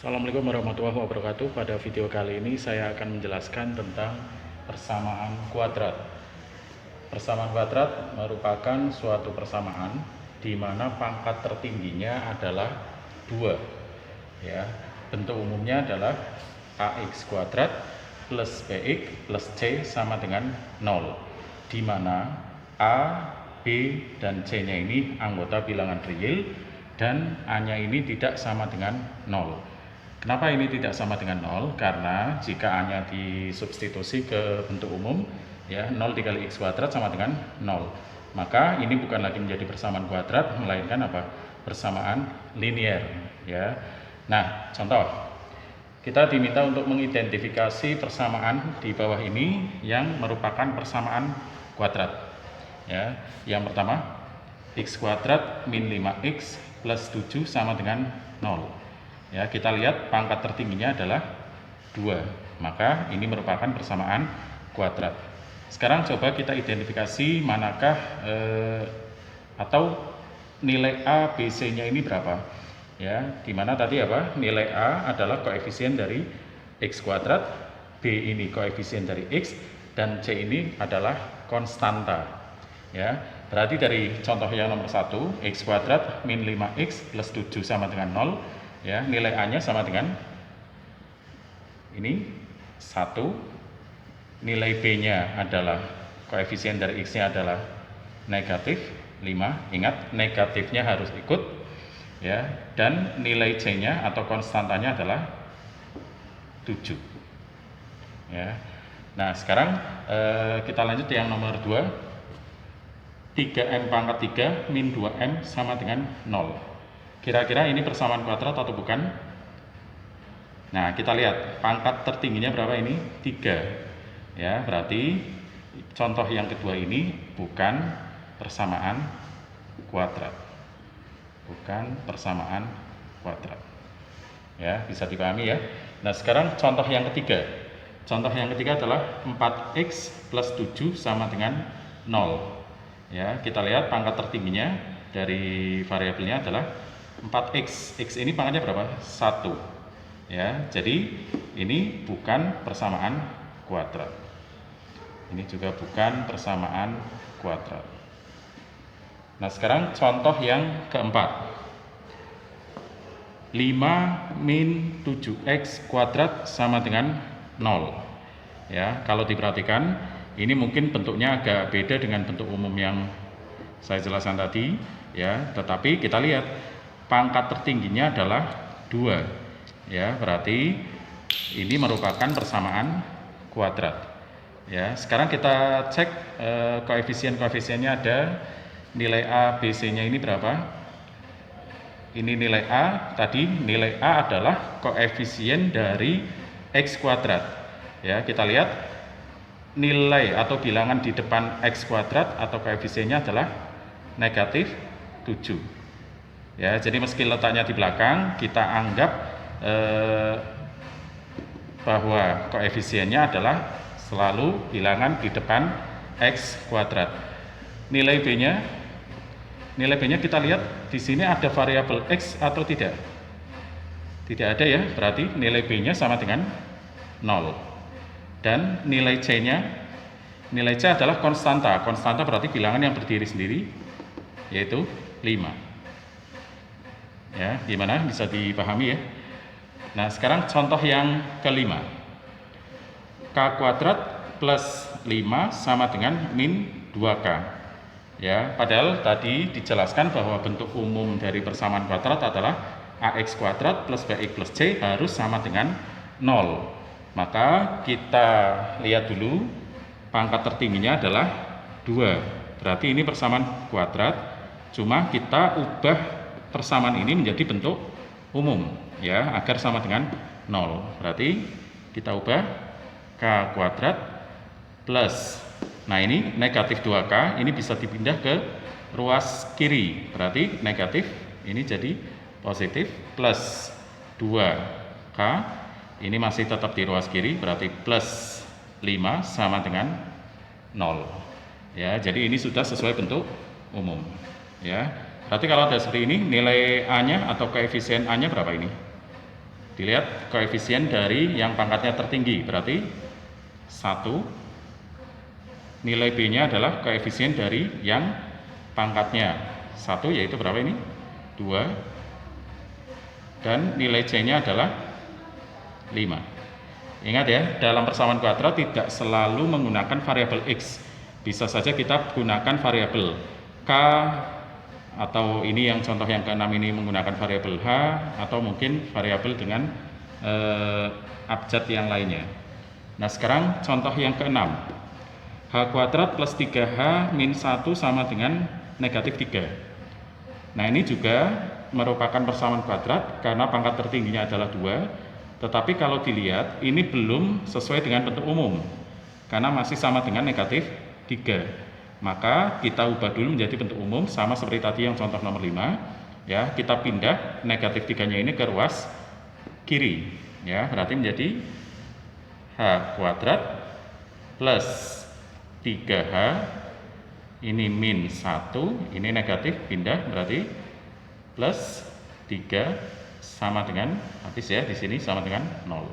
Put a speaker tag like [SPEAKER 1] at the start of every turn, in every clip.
[SPEAKER 1] Assalamualaikum warahmatullahi wabarakatuh. Pada video kali ini saya akan menjelaskan tentang persamaan kuadrat. Persamaan kuadrat merupakan suatu persamaan di mana pangkat tertingginya adalah 2. Ya, bentuk umumnya adalah ax kuadrat plus bx plus c sama dengan 0, di mana a, b, dan c-nya ini anggota bilangan real dan a-nya ini tidak sama dengan 0. Kenapa ini tidak sama dengan 0? Karena jika A-nya disubstitusi ke bentuk umum, ya 0 dikali x kuadrat sama dengan 0. Maka ini bukan lagi menjadi persamaan kuadrat, melainkan apa? Persamaan linear, ya. Nah, contoh. Kita diminta untuk mengidentifikasi persamaan di bawah ini yang merupakan persamaan kuadrat. Ya, yang pertama, x kuadrat min 5x plus 7 sama dengan 0. Ya, kita lihat pangkat tertingginya adalah 2, maka ini merupakan persamaan kuadrat. Sekarang coba kita identifikasi manakah atau nilai A, B, C-nya ini berapa. Ya, dimana tadi apa? Nilai A adalah koefisien dari x kuadrat, B ini koefisien dari x, dan C ini adalah konstanta. Ya, berarti dari contoh yang nomor 1, x kuadrat min 5x plus 7 sama dengan 0. Ya, nilai A-nya sama dengan ini 1, nilai B-nya adalah koefisien dari X-nya adalah negatif 5, ingat negatifnya harus ikut, ya, dan nilai C-nya atau konstantanya adalah 7. Ya. Nah, sekarang kita lanjut yang nomor 2, 3M pangkat 3 min 2M sama dengan 0. Kira-kira ini persamaan kuadrat atau bukan? Nah, kita lihat pangkat tertingginya berapa ini? 3. Ya, berarti contoh yang kedua ini bukan persamaan kuadrat. Bukan persamaan kuadrat. Ya, bisa dipahami ya. Nah, sekarang contoh yang ketiga. Contoh yang ketiga adalah 4x plus 7 sama dengan 0. Ya, kita lihat pangkat tertingginya dari variabelnya adalah 4x, x ini pangkatnya berapa? 1. Ya, jadi ini bukan persamaan kuadrat. Ini juga bukan persamaan kuadrat. Nah, sekarang contoh yang keempat. 5 min 7x kuadrat sama dengan 0. Ya, kalau diperhatikan, ini mungkin bentuknya agak beda dengan bentuk umum yang saya jelaskan tadi, ya, tetapi kita lihat pangkat tertingginya adalah 2. Ya, berarti ini merupakan persamaan kuadrat. Ya, sekarang kita cek koefisien-koefisiennya ada. Nilai A, B, C-nya ini berapa? Ini nilai A, tadi nilai A adalah koefisien dari X kuadrat. Ya, kita lihat nilai atau bilangan di depan X kuadrat atau koefisiennya adalah negatif 7. Ya, jadi meski letaknya di belakang, kita anggap bahwa koefisiennya adalah selalu bilangan di depan X kuadrat. Nilai B-nya kita lihat di sini ada variabel X atau tidak? Tidak ada ya, berarti nilai B-nya sama dengan 0. Dan nilai C adalah konstanta. Konstanta berarti bilangan yang berdiri sendiri, yaitu 5. Ya, gimana? Bisa dipahami ya? Nah, sekarang contoh yang kelima. K kuadrat plus 5 sama dengan min 2K. Ya, padahal tadi dijelaskan bahwa bentuk umum dari persamaan kuadrat adalah AX kuadrat plus BX plus C harus sama dengan 0. Maka kita lihat dulu pangkat tertingginya adalah 2. Berarti ini persamaan kuadrat, cuma kita ubah persamaan ini menjadi bentuk umum, ya, agar sama dengan 0. Berarti kita ubah K kuadrat plus, nah ini negatif 2K, ini bisa dipindah ke ruas kiri, berarti negatif, ini jadi positif, plus 2K, ini masih tetap di ruas kiri, berarti plus 5 sama dengan 0. Ya, jadi ini sudah sesuai bentuk umum. Ya, berarti kalau ada seperti ini, nilai A-nya atau koefisien A-nya berapa ini? Dilihat koefisien dari yang pangkatnya tertinggi, berarti 1. Nilai B-nya adalah koefisien dari yang pangkatnya 1, yaitu berapa ini? 2. Dan nilai C-nya adalah 5. Ingat ya, dalam persamaan kuadrat tidak selalu menggunakan variabel X. Bisa saja kita gunakan variabel K, atau ini yang contoh yang ke-6 ini menggunakan variabel H, atau mungkin variabel dengan abjad yang lainnya. Nah, sekarang contoh yang ke-6. H kuadrat plus 3H min 1 sama dengan negatif 3. Nah, ini juga merupakan persamaan kuadrat karena pangkat tertingginya adalah 2. Tetapi kalau dilihat, ini belum sesuai dengan bentuk umum, karena masih sama dengan negatif 3. Maka kita ubah dulu menjadi bentuk umum, sama seperti tadi yang contoh nomor 5. Ya, kita pindah negatif 3-nya ini ke ruas kiri. Ya, berarti menjadi H kuadrat plus 3H, ini min 1, ini negatif, pindah, berarti plus 3 sama dengan, habis ya, di sini sama dengan 0.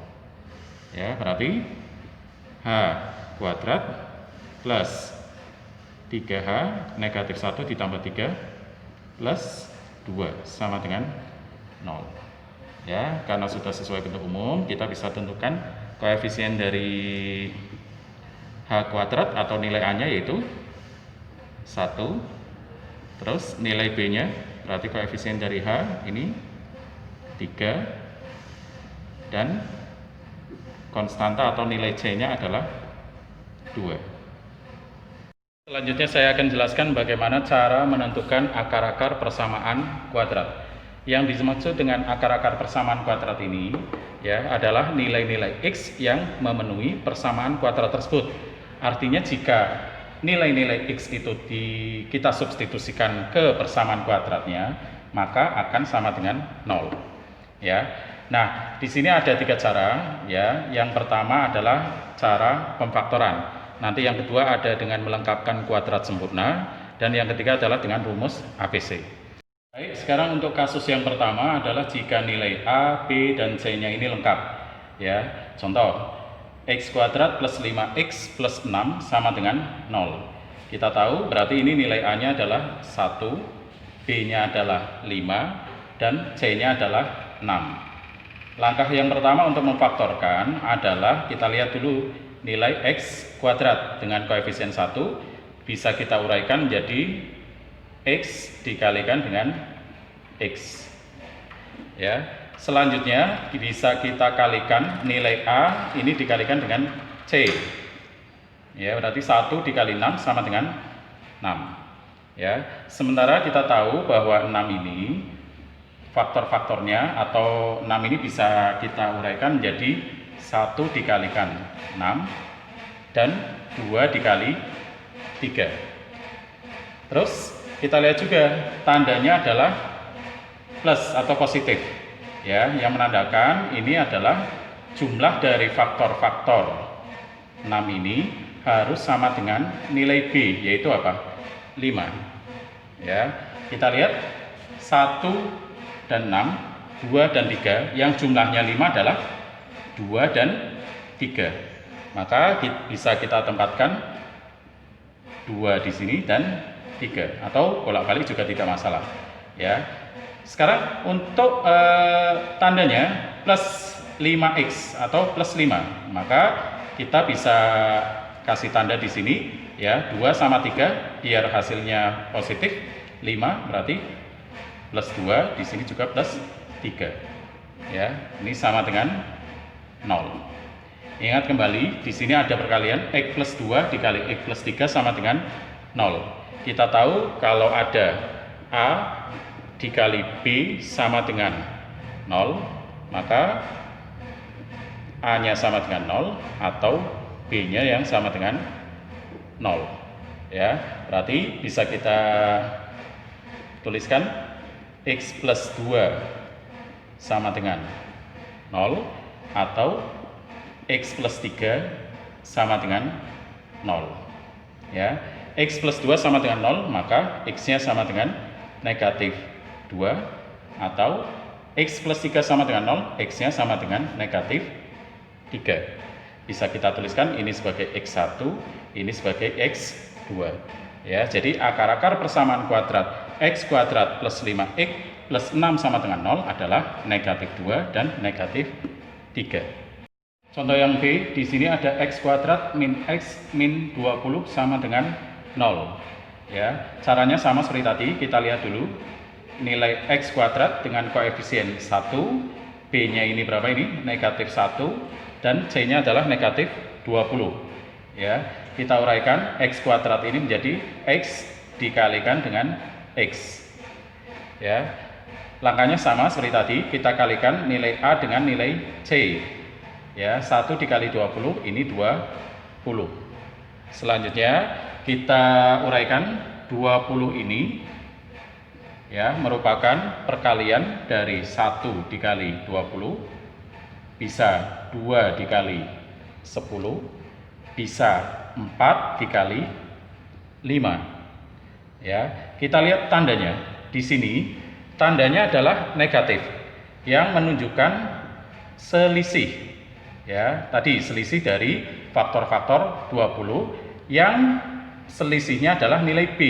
[SPEAKER 1] Ya, berarti H kuadrat plus 3H negatif 1 ditambah 3 plus 2 sama dengan 0. Ya, karena sudah sesuai bentuk umum, kita bisa tentukan koefisien dari H kuadrat atau nilai A-nya yaitu 1. Terus nilai B-nya, berarti koefisien dari H ini 3, dan konstanta atau nilai C-nya adalah 2. Selanjutnya saya akan jelaskan bagaimana cara menentukan akar-akar persamaan kuadrat. Yang dimaksud dengan akar-akar persamaan kuadrat ini ya adalah nilai-nilai X yang memenuhi persamaan kuadrat tersebut. Artinya jika nilai-nilai X itu kita substitusikan ke persamaan kuadratnya, maka akan sama dengan 0. Ya, nah di sini ada 3 cara. Ya, yang pertama adalah cara pemfaktoran. Nanti yang kedua ada dengan melengkapkan kuadrat sempurna, dan yang ketiga adalah dengan rumus ABC. Baik, sekarang untuk kasus yang pertama adalah jika nilai A, B, dan C-nya ini lengkap. Ya, contoh X kuadrat plus 5X plus 6 sama dengan 0. Kita tahu berarti ini nilai A-nya adalah 1, B-nya adalah 5, dan C-nya adalah 6. Langkah yang pertama untuk memfaktorkan adalah kita lihat dulu nilai X kuadrat dengan koefisien 1 bisa kita uraikan menjadi X dikalikan dengan X. Ya, selanjutnya bisa kita kalikan nilai A ini dikalikan dengan C. Ya, berarti 1 dikali 6 sama dengan 6. Ya, sementara kita tahu bahwa 6 ini faktor-faktornya atau 6 ini bisa kita uraikan menjadi 1 dikalikan 6 dan 2 dikali 3. Terus kita lihat juga tandanya adalah plus atau positif. Ya, yang menandakan ini adalah jumlah dari faktor-faktor 6 ini harus sama dengan nilai B, yaitu apa? 5. Ya, kita lihat 1 dan 6, 2 dan 3, yang jumlahnya 5 adalah 2 dan 3. Maka bisa kita tempatkan 2 di sini dan 3, atau bolak-balik juga tidak masalah. Ya. Sekarang untuk tandanya plus 5x atau plus 5, maka kita bisa kasih tanda di sini ya, 2 sama 3 biar hasilnya positif, 5 berarti plus 2, di sini juga plus 3. Ya, ini sama dengan 0. Ingat kembali, di sini ada perkalian X plus 2 dikali X plus 3 sama dengan 0. Kita tahu kalau ada A dikali B sama dengan 0, maka A-nya sama dengan 0 atau B-nya yang sama dengan 0. Ya, berarti bisa kita tuliskan X plus 2 sama dengan 0 atau X plus 3 sama dengan 0. Ya, X plus 2 sama dengan 0, maka X-nya sama dengan negatif 2 atau X plus 3 sama dengan 0, X-nya sama dengan negatif 3. Bisa kita tuliskan ini sebagai X1, ini sebagai X2. Ya, jadi akar-akar persamaan kuadrat X kuadrat plus 5X plus 6 sama dengan 0 adalah negatif 2 dan negatif 3. Contoh yang B, di sini ada X kuadrat min X min 20 sama dengan 0. Ya, caranya sama seperti tadi, kita lihat dulu. Nilai X kuadrat dengan koefisien 1, B-nya ini berapa ini? Negatif 1, dan C-nya adalah negatif 20. Ya, kita uraikan X kuadrat ini menjadi X dikalikan dengan X. Ya, langkahnya sama seperti tadi, kita kalikan nilai A dengan nilai C. Ya, 1 dikali 20 ini 20. Selanjutnya kita uraikan 20 ini ya merupakan perkalian dari 1 dikali 20 bisa 2 dikali 10 bisa 4 dikali 5. Ya, kita lihat tandanya. Di sini tandanya adalah negatif yang menunjukkan selisih. Ya, tadi selisih dari faktor-faktor 20 yang selisihnya adalah nilai B,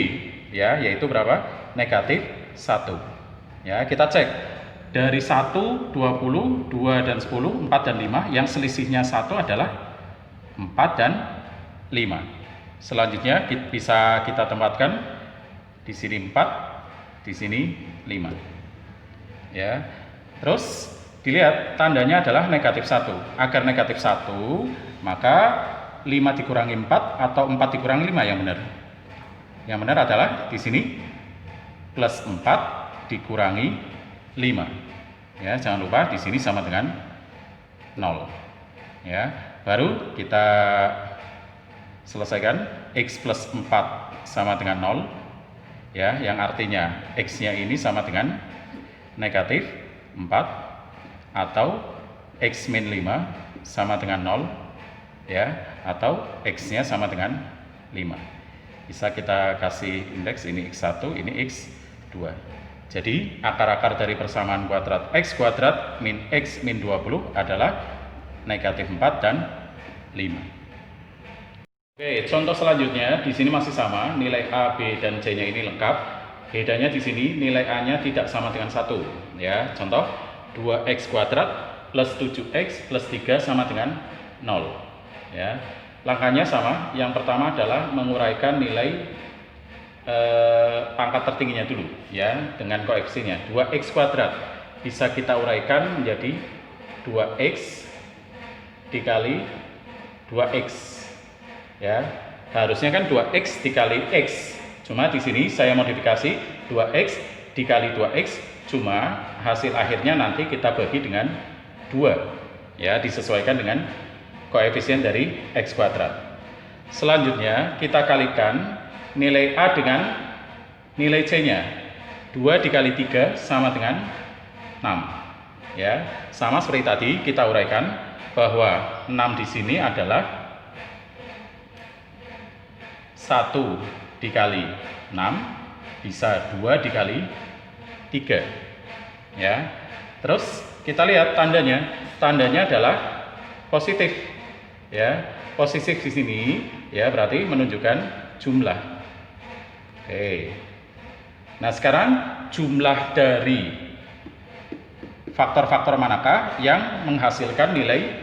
[SPEAKER 1] ya, yaitu berapa? Negatif 1. Ya, kita cek. Dari 1, 20, 2 dan 10, 4 dan 5, yang selisihnya 1 adalah 4 dan 5. Selanjutnya bisa kita tempatkan di sini 4, di sini 5. Ya. Terus dilihat tandanya adalah negatif 1. Agar negatif 1, maka 5 dikurangi 4 atau 4 dikurangi 5 yang benar. Yang benar adalah di sini plus 4 dikurangi 5. Ya, jangan lupa di sini sama dengan 0. Ya, baru kita selesaikan X plus 4 sama dengan 0. Ya, yang artinya X-nya ini sama dengan negatif 4 atau X min 5 sama dengan 0. Ya, atau X-nya sama dengan 5. Bisa kita kasih indeks ini X1, ini X2. Jadi akar-akar dari persamaan kuadrat X kuadrat min X min 20 adalah negatif 4 dan 5. Oke, contoh selanjutnya di sini masih sama, nilai A, B dan C-nya ini lengkap. Bedanya di sini nilai A-nya tidak sama dengan 1. Ya, contoh 2X kuadrat plus 7X plus 3 sama dengan 0. Ya, langkahnya sama. Yang pertama adalah menguraikan nilai pangkat tertingginya dulu, ya, dengan koefisiennya 2X kuadrat bisa kita uraikan menjadi 2X dikali 2X. Ya, harusnya kan 2X dikali X. Cuma di sini saya modifikasi 2X dikali 2X, cuma hasil akhirnya nanti kita bagi dengan 2. Ya, disesuaikan dengan koefisien dari X kuadrat. Selanjutnya kita kalikan nilai A dengan nilai C-nya. 2 dikali 3 sama dengan 6. Ya, sama seperti tadi kita uraikan bahwa 6 di sini adalah 1 dikali 6 bisa 2 dikali 3. Ya. Terus kita lihat tandanya. Tandanya adalah positif. Ya, positif di sini ya berarti menunjukkan jumlah. Oke. Nah, sekarang jumlah dari faktor-faktor manakah yang menghasilkan nilai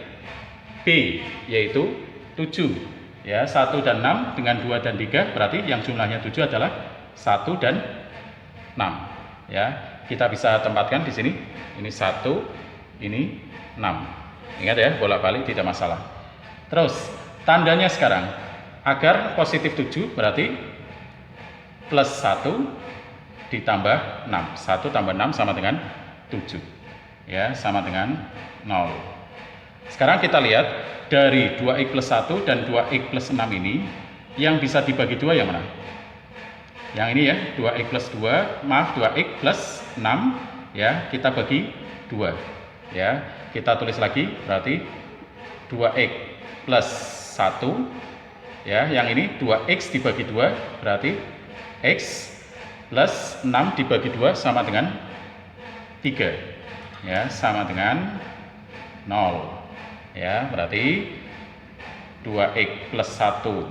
[SPEAKER 1] B, yaitu 7. Ya, 1 dan 6 dengan 2 dan 3 berarti yang jumlahnya 7 adalah 1 dan 6. Ya, kita bisa tempatkan di sini. Ini 1, ini 6. Ingat ya, bolak-balik tidak masalah. Terus, tandanya sekarang agar positif 7 berarti plus 1 ditambah 6. 1 tambah 6 sama dengan 7. Ya, sama dengan 0. Sekarang kita lihat dari 2X plus 1 dan 2X plus 6 ini yang bisa dibagi 2 yang mana? Yang ini ya, 2X plus 2, maaf 2X plus 6 ya, kita bagi 2. Ya, kita tulis lagi berarti 2X plus 1 ya, yang ini 2X dibagi 2 berarti X plus 6 dibagi 2 sama dengan 3. ya sama dengan 0. Ya, berarti 2x plus 1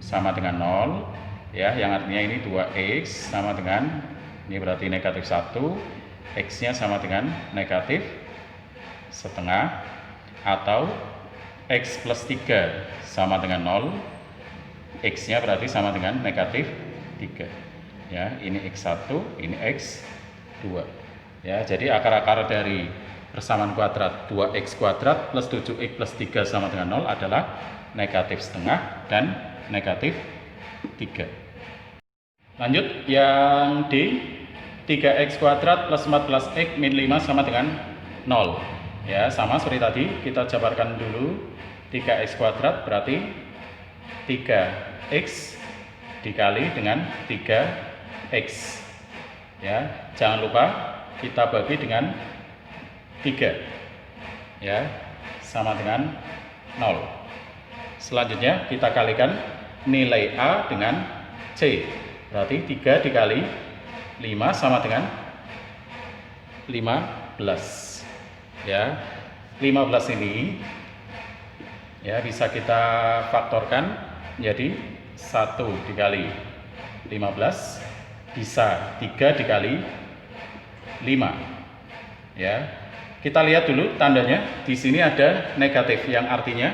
[SPEAKER 1] sama dengan 0, ya, yang artinya ini 2x sama dengan, ini berarti negatif 1, x-nya sama dengan negatif setengah, atau x plus 3 sama dengan 0, x-nya berarti sama dengan negatif 3. Ya, ini x1, ini x2. Ya, jadi akar-akar dari persamaan kuadrat 2x kuadrat plus 7x plus 3 sama dengan 0 adalah negatif setengah dan negatif 3. Lanjut yang D, 3x kuadrat plus 14x min 5 sama dengan 0. Ya, sama seperti tadi, kita jabarkan dulu. 3x kuadrat berarti 3x dikali dengan 3x. Ya, jangan lupa kita bagi dengan 3. Ya, sama dengan 0. Selanjutnya kita kalikan nilai A dengan C. Berarti 3 dikali 5 sama dengan 15. Ya, 15 ini ya bisa kita faktorkan jadi 1 dikali 15 bisa 3 dikali 5. Ya, kita lihat dulu tandanya. Di sini ada negatif yang artinya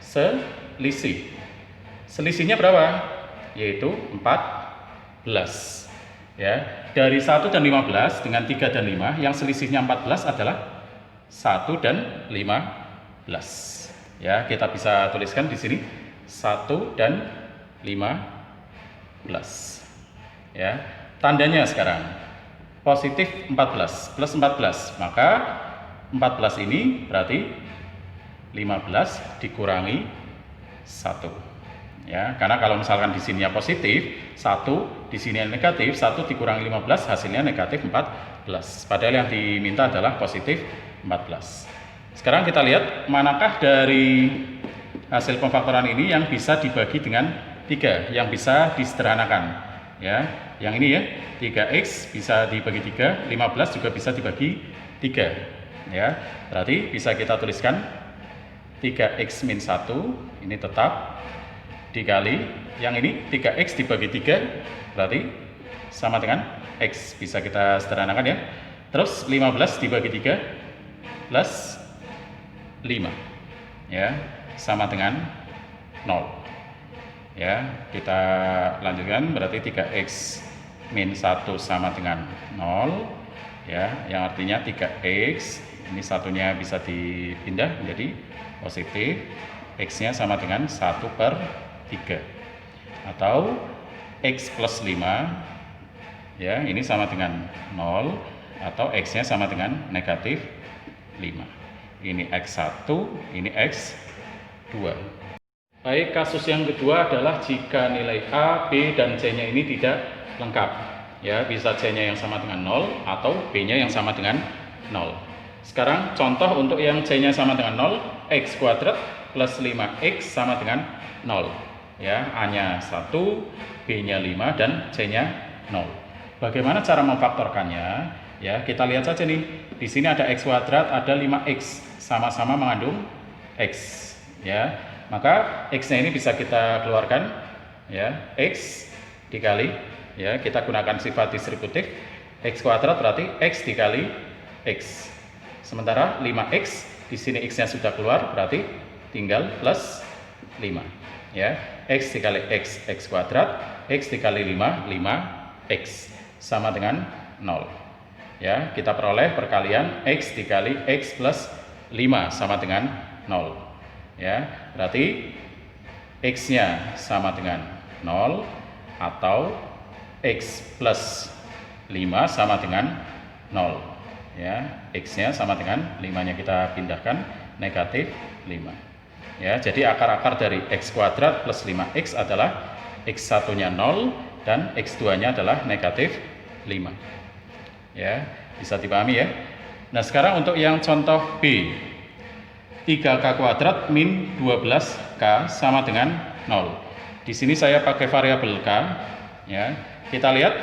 [SPEAKER 1] selisih. Selisihnya berapa? Yaitu 14. Ya, dari 1 dan 15 dengan 3 dan 5 yang selisihnya 14 adalah 1 dan 15. Ya, kita bisa tuliskan di sini 1 dan 15. Ya, tandanya sekarang positif 14 plus 14, maka 14 ini berarti 15 dikurangi 1. Ya, karena kalau misalkan di sini positif 1, di sini negatif 1 dikurangi 15 hasilnya negatif 14. Padahal yang diminta adalah positif 14. Sekarang kita lihat manakah dari hasil pemfaktoran ini yang bisa dibagi dengan 3, yang bisa disederhanakan. Ya, yang ini ya, 3x bisa dibagi 3, 15 juga bisa dibagi 3. Ya, berarti bisa kita tuliskan 3x min 1 ini tetap dikali yang ini 3x dibagi 3 berarti sama dengan x, bisa kita sederhanakan ya. Terus 15 dibagi 3 plus 5 ya sama dengan 0. Ya, kita lanjutkan, berarti 3x min 1 sama dengan 0 ya, yang artinya 3x ini satunya bisa dipindah menjadi positif, x-nya sama dengan 1/3 atau x plus 5 ya, ini sama dengan 0 atau x-nya sama dengan negatif 5. Ini x1, ini x2. Baik, kasus yang kedua adalah jika nilai A, B, dan C-nya ini tidak lengkap. Ya, bisa C-nya yang sama dengan 0 atau B-nya yang sama dengan 0. Sekarang contoh untuk yang C-nya sama dengan 0, x kuadrat plus 5x sama dengan 0. Ya, A-nya 1, B-nya 5, dan C-nya 0. Bagaimana cara memfaktorkannya? Ya, kita lihat saja nih. Di sini ada x kuadrat, ada 5x, sama-sama mengandung x. Ya, maka x-nya ini bisa kita keluarkan ya, x dikali ya, kita gunakan sifat distributif, x kuadrat berarti x dikali x. Sementara 5x di sini x-nya sudah keluar berarti tinggal plus 5 ya. X dikali x kuadrat, x dikali 5 5x sama dengan 0. Ya, kita peroleh perkalian x dikali x plus 5 sama dengan 0. Ya, berarti x-nya sama dengan 0 atau x plus 5 sama dengan 0. Ya, x-nya sama dengan 5-nya kita pindahkan negatif 5. Ya, jadi akar-akar dari x kuadrat plus 5x adalah x1-nya 0 dan x2-nya adalah negatif 5. Ya, bisa dipahami ya. Nah, sekarang untuk yang contoh B, 3k kuadrat min 12k sama dengan 0. Di sini saya pakai variabel k. Ya, kita lihat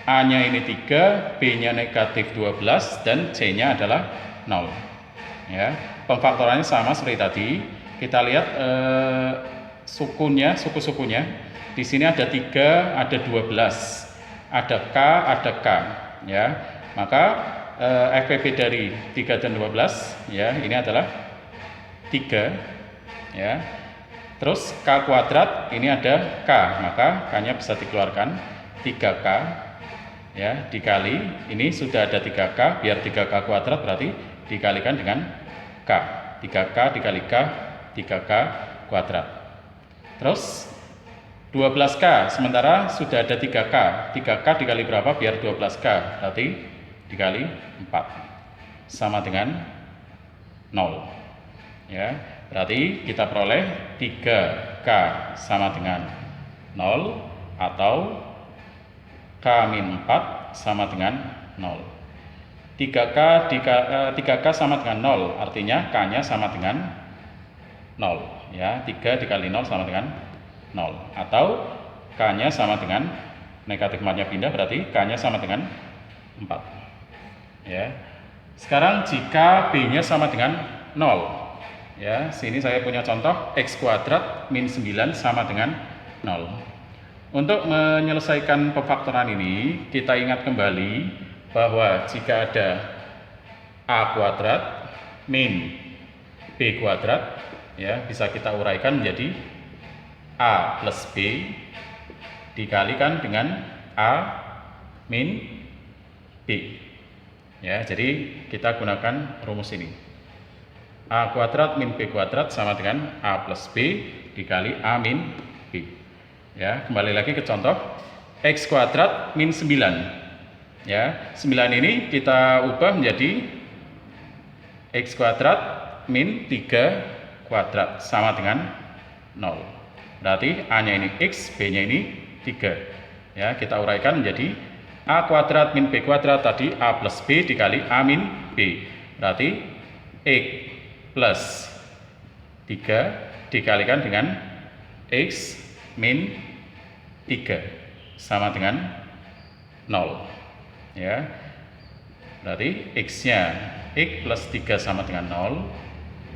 [SPEAKER 1] A-nya ini 3, B-nya negatif 12, dan C-nya adalah 0. Ya, pemfaktorannya sama seperti tadi. Kita lihat suku-sukunya. Di sini ada 3, ada 12, ada K, ada K. Ya, maka FPB dari 3 dan 12, ya, ini adalah 3. Ya. Terus K kuadrat, ini ada K, maka K-nya bisa dikeluarkan 3K. Ya, dikali ini sudah ada 3K, biar 3K kuadrat berarti dikalikan dengan K. 3K dikali K, 3K kuadrat. Terus 12K, sementara sudah ada 3K. 3K dikali berapa biar 12K? Berarti dikali 4 sama dengan 0. Ya, berarti kita peroleh 3K sama dengan 0 atau K-4 sama dengan 0. 3K sama dengan 0, artinya K-nya sama dengan 0. Ya, 3 dikali 0 sama dengan 0. Atau K-nya sama dengan negatif 4-nya pindah, berarti K-nya sama dengan 4. Ya. Sekarang jika B-nya sama dengan 0. Ya, sini saya punya contoh X kuadrat min 9 sama dengan 0. Untuk menyelesaikan pemfaktoran ini, kita ingat kembali bahwa jika ada A kuadrat min B kuadrat, ya, bisa kita uraikan menjadi A plus B dikalikan dengan A min B. Ya, jadi kita gunakan rumus ini. A kuadrat min B kuadrat sama dengan A plus B dikali A min B. Ya, kembali lagi ke contoh X kuadrat min 9. Ya, 9 ini kita ubah menjadi X kuadrat min 3 kuadrat sama dengan 0. Berarti A-nya ini X, B-nya ini 3. Ya, kita uraikan menjadi A kuadrat min B kuadrat tadi A plus B dikali A min B. Berarti X plus 3 dikalikan dengan X min 3 sama dengan 0. Ya, berarti X-nya X plus 3 sama dengan 0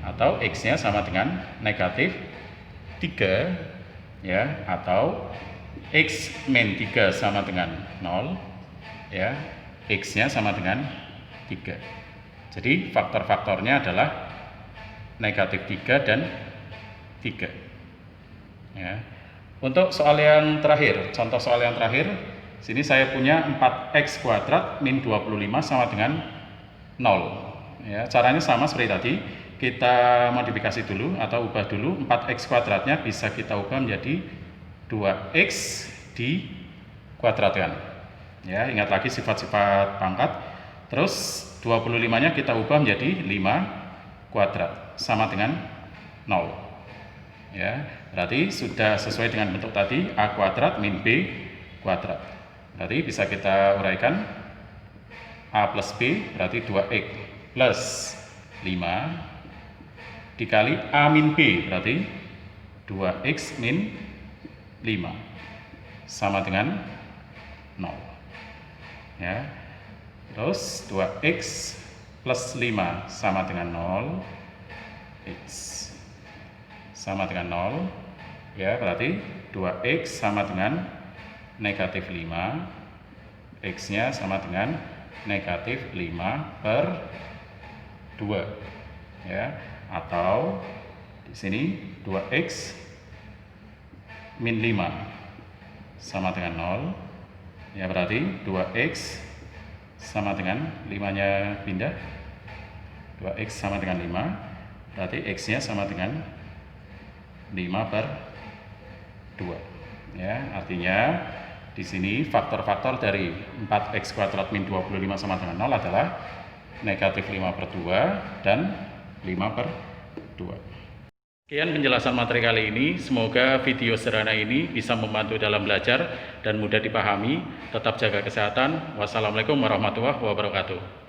[SPEAKER 1] atau X-nya sama dengan negatif 3, ya, atau X min 3 sama dengan 0, ya, X-nya sama dengan 3. Jadi faktor-faktornya adalah negatif 3 dan 3. Ya. Untuk soal yang terakhir, contoh soal yang terakhir, sini saya punya 4X kuadrat min 25 sama dengan 0. Ya, caranya sama seperti tadi, kita modifikasi dulu atau ubah dulu. 4X kuadratnya bisa kita ubah menjadi 2X dikuadratkan. Ya, ingat lagi sifat-sifat pangkat. Terus 25-nya kita ubah menjadi 5 kuadrat sama dengan 0. Ya, berarti sudah sesuai dengan bentuk tadi, A kuadrat min B kuadrat. Berarti bisa kita uraikan A plus B berarti 2X plus 5 dikali A min B berarti 2X min 5 sama dengan 0. Ya. Terus 2X plus 5 sama dengan 0, X sama dengan 0, ya, berarti 2X sama dengan negatif 5, X-nya sama dengan negatif 5 per 2, ya, atau di sini 2X min 5 sama dengan 0, ya, berarti 2X sama dengan 5-nya pindah, 2X sama dengan 5, berarti X-nya sama dengan 5 per 2. Ya, artinya di sini faktor-faktor dari 4X kuadrat min 25 sama dengan 0 adalah negatif 5 per 2 dan 5 per 2. Sekian penjelasan materi kali ini. Semoga video sederhana ini bisa membantu dalam belajar dan mudah dipahami. Tetap jaga kesehatan. Wassalamualaikum warahmatullahi wabarakatuh.